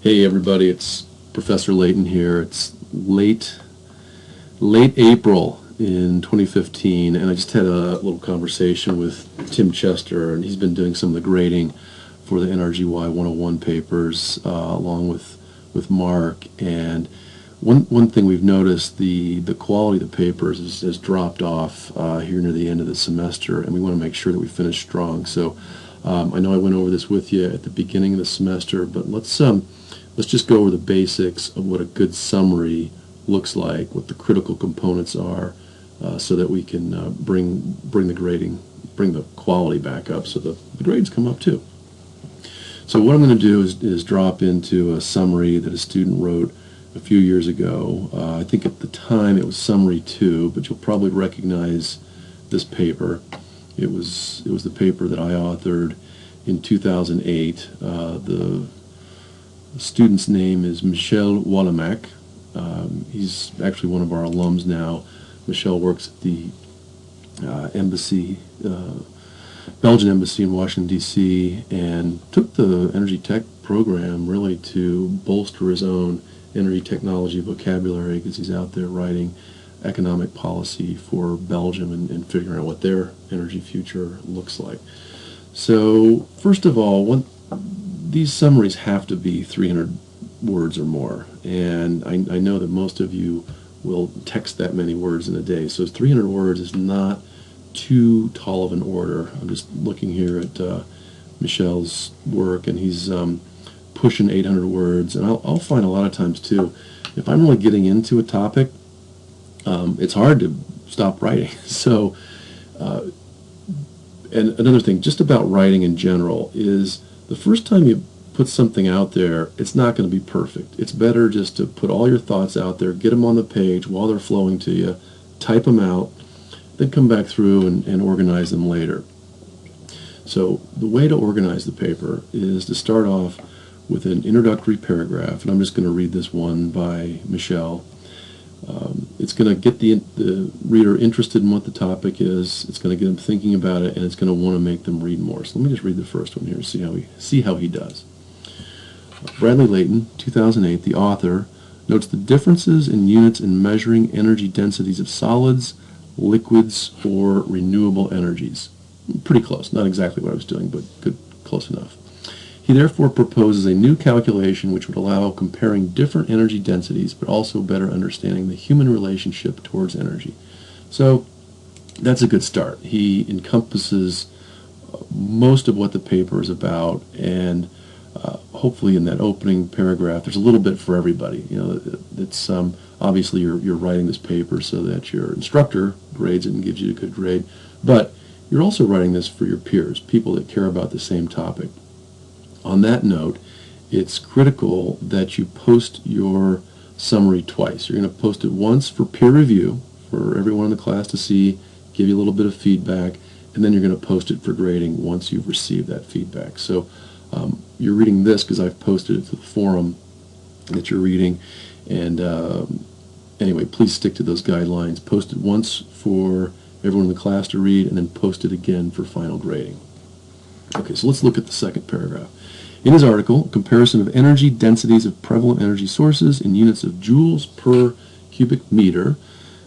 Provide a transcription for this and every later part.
Hey everybody, it's Professor Layton here. It's late April in 2015, and I just had a little conversation with Tim Chester, and he's been doing some of the grading for the NRGY 101 papers along with Mark. And one thing we've noticed, the quality of the papers has dropped off here near the end of the semester, and we want to make sure that we finish strong. So I know I went over this with you at the beginning of the semester, but let's just go over the basics of what a good summary looks like, what the critical components are, so that we can bring the quality back up, so the grades come up too. So what I'm going to do is drop into a summary that a student wrote a few years ago. I think at the time it was summary 2, but you'll probably recognize this paper. It was the paper that I authored in 2008. The student's name is Michel Wallamack. He's actually one of our alums now. Michel works at the embassy, Belgian embassy in Washington, D.C., and took the energy tech program really to bolster his own energy technology vocabulary, because he's out there writing economic policy for Belgium and figuring out what their energy future looks like. So first of all, these summaries have to be 300 words or more, and I know that most of you will text that many words in a day, so 300 words is not too tall of an order. I'm just looking here at Michel's work, and he's pushing 800 words, and I'll find a lot of times too, if I'm really getting into a topic, it's hard to stop writing. So, and another thing just about writing in general is the first time you put something out there, it's not going to be perfect. It's better just to put all your thoughts out there, get them on the page while they're flowing to you, type them out, then come back through and organize them later. So the way to organize the paper is to start off with an introductory paragraph, and I'm just going to read this one by Michel. It's going to get the reader interested in what the topic is. It's going to get them thinking about it, and it's going to want to make them read more. So let me just read the first one here and see how he does. Bradley Layton, 2008, the author, notes the differences in units in measuring energy densities of solids, liquids, or renewable energies. Pretty close. Not exactly what I was doing, but good, close enough. He therefore proposes a new calculation which would allow comparing different energy densities, but also better understanding the human relationship towards energy. So that's a good start. He encompasses most of what the paper is about, and hopefully in that opening paragraph there's a little bit for everybody. You know, it's obviously you're writing this paper so that your instructor grades it and gives you a good grade, but you're also writing this for your peers, people that care about the same topic. On that note, it's critical that you post your summary twice. You're going to post it once for peer review, for everyone in the class to see, give you a little bit of feedback, and then you're going to post it for grading once you've received that feedback. So you're reading this because I've posted it to the forum that you're reading, and anyway, please stick to those guidelines. Post it once for everyone in the class to read, and then post it again for final grading. Okay, so let's look at the second paragraph. In his article, comparison of energy densities of prevalent energy sources in units of joules per cubic meter,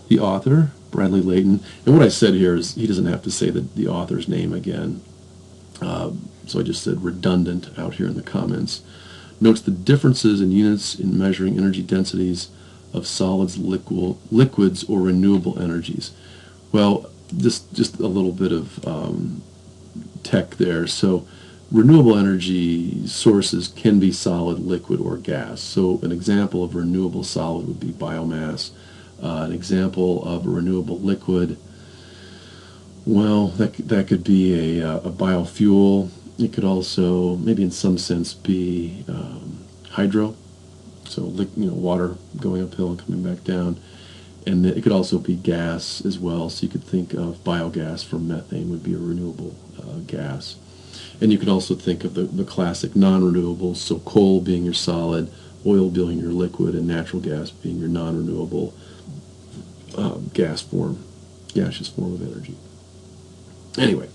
the author, Bradley Layton, and what I said here is he doesn't have to say the author's name again, so I just said redundant out here in the comments, notes the differences in units in measuring energy densities of solids, liquids, or renewable energies. Well, just a little bit of tech there. So renewable energy sources can be solid, liquid, or gas. So an example of renewable solid would be biomass. An example of a renewable liquid, well, that could be a biofuel. It could also, maybe in some sense, be hydro, so water going uphill and coming back down. And it could also be gas as well, so you could think of biogas from methane would be a renewable gas. And you could also think of the classic non-renewables, so coal being your solid, oil being your liquid, and natural gas being your non-renewable gaseous form of energy. Anyway,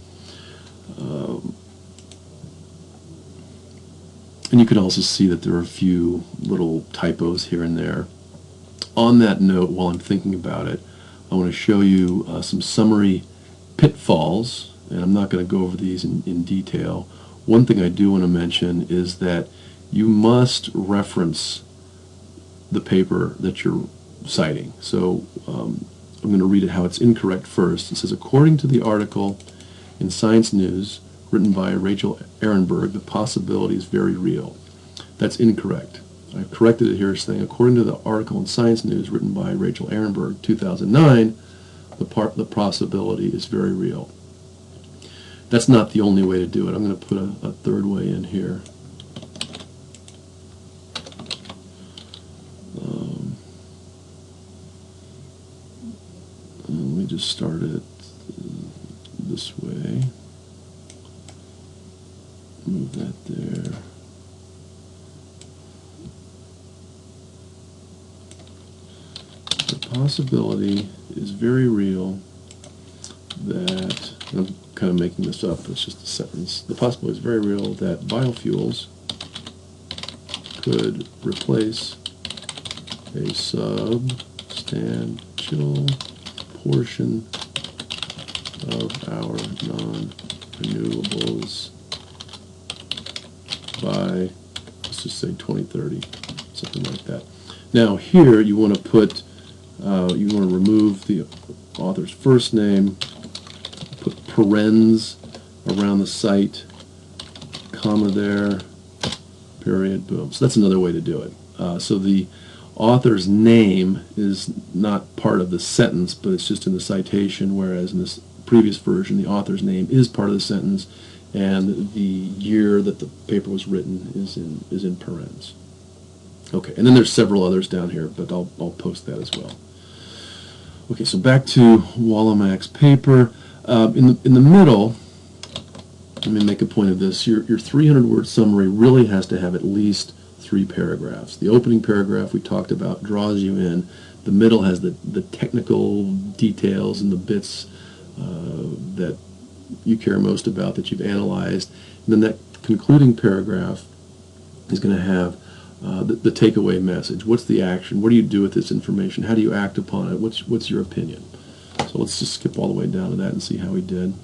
And you can also see that there are a few little typos here and there. On that note, while I'm thinking about it, I want to show you some summary pitfalls, and I'm not going to go over these in detail. One thing I do want to mention is that you must reference the paper that you're citing. So I'm going to read it how it's incorrect first. It says, according to the article in Science News written by Rachel Ehrenberg, the possibility is very real. That's incorrect. I've corrected it here saying, according to the article in Science News written by Rachel Ehrenberg, 2009, the possibility is very real. That's not the only way to do it. I'm going to put a third way in here. Let me just start it this way. Move that there. The possibility is very real that, I'm kind of making this up, it's just a sentence. The possibility is very real that biofuels could replace a substantial portion of our non-renewables by, let's just say 2030, something like that. Now here you want to put, you want to remove the author's first name, put parens around the site, comma there, period, boom. So that's another way to do it. So the author's name is not part of the sentence, but it's just in the citation, whereas in this previous version, the author's name is part of the sentence, and the year that the paper was written is in parens. Okay, and then there's several others down here, but I'll post that as well. Okay, so back to Wallach's paper. In the middle, let me make a point of this. Your 300-word summary really has to have at least 3 paragraphs. The opening paragraph we talked about draws you in. The middle has the technical details and the bits that you care most about, that you've analyzed. And then that concluding paragraph is going to have the takeaway message. What's the action? What do you do with this information? How do you act upon it? What's your opinion? So let's just skip all the way down to that and see how he did.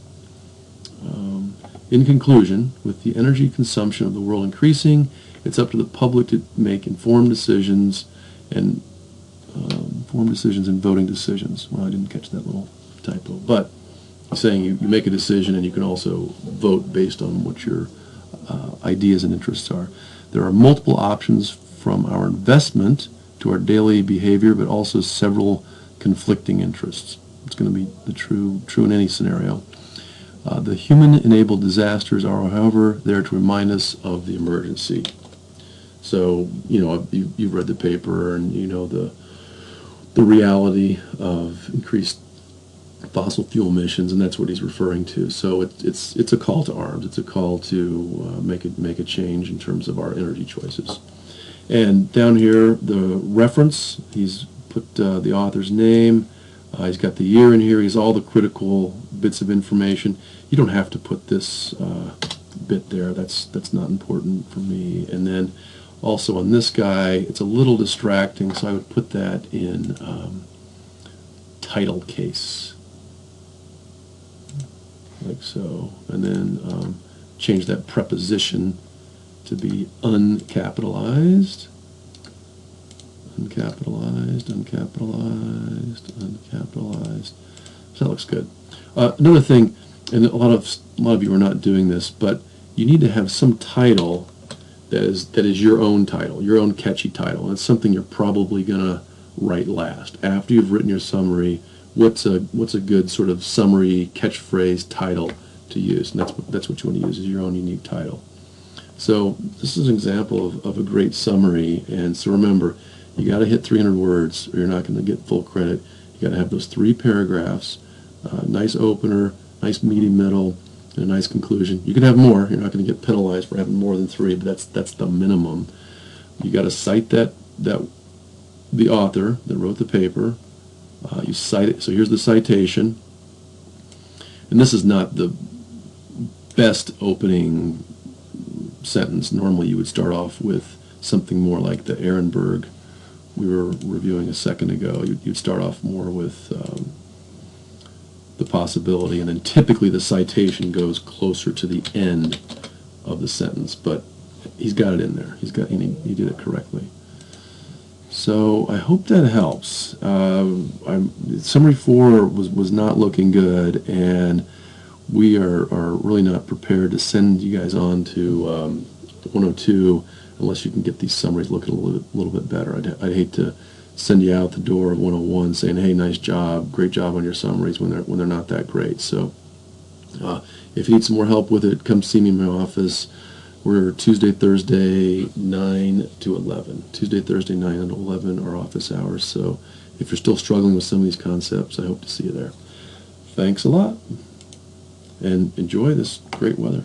In conclusion, with the energy consumption of the world increasing, it's up to the public to make informed decisions and voting decisions. Well, I didn't catch that little typo, but he's saying you make a decision and you can also vote based on what your ideas and interests are. There are multiple options from our investment to our daily behavior, but also several conflicting interests. It's going to be true in any scenario. The human-enabled disasters are, however, there to remind us of the emergency. So, you know, you've read the paper, and you know the reality of increased fossil fuel emissions, and that's what he's referring to. So it's a call to arms. It's a call to make a change in terms of our energy choices. And down here, the reference, he's put the author's name. He's got the year in here. He's all the critical bits of information. You don't have to put this bit there. That's not important for me. And then also on this guy, it's a little distracting, so I would put that in title case, like so. And then change that preposition to be uncapitalized. Uncapitalized, uncapitalized, uncapitalized. So that looks good. Another thing, and a lot of you are not doing this, but you need to have some title that is your own title, your own catchy title. And it's something you're probably gonna write last. After you've written your summary, what's a good sort of summary catchphrase title to use? And that's what you want to use, is your own unique title. So this is an example of a great summary. And so remember, you got to hit 300 words or you're not going to get full credit. You got to have those 3 paragraphs, nice opener, nice meaty middle, and a nice conclusion. You can have more. You're not going to get penalized for having more than 3, but that's the minimum. You got to cite the author that wrote the paper. You cite it. So here's the citation. And this is not the best opening sentence. Normally you would start off with something more like the Ehrenberg we were reviewing a second ago. You'd start off more with the possibility, and then typically the citation goes closer to the end of the sentence, but he's got it in there. He did it correctly. So I hope that helps. Summary 4 was not looking good, and we are really not prepared to send you guys on to 102 unless you can get these summaries looking a little bit better. I'd hate to send you out the door of 101 saying, hey, nice job, great job on your summaries when they're not that great. So if you need some more help with it, come see me in my office. We're Tuesday, Thursday, 9 to 11. Tuesday, Thursday, 9 to 11 are office hours. So if you're still struggling with some of these concepts, I hope to see you there. Thanks a lot, and enjoy this great weather.